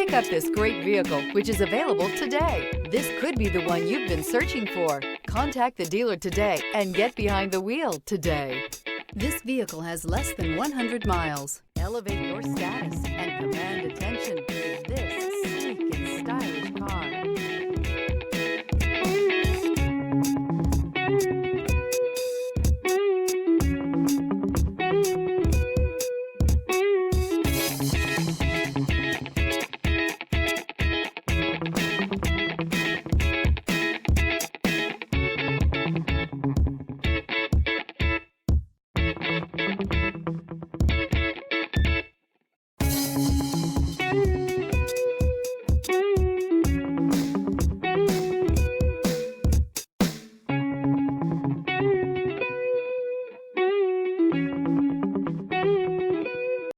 Pick up this great vehicle, which is available today. This could be the one you've been searching for. Contact the dealer today and get behind the wheel today. This vehicle has less than 100 miles. Elevate your status and command attention with this sleek and stylish car.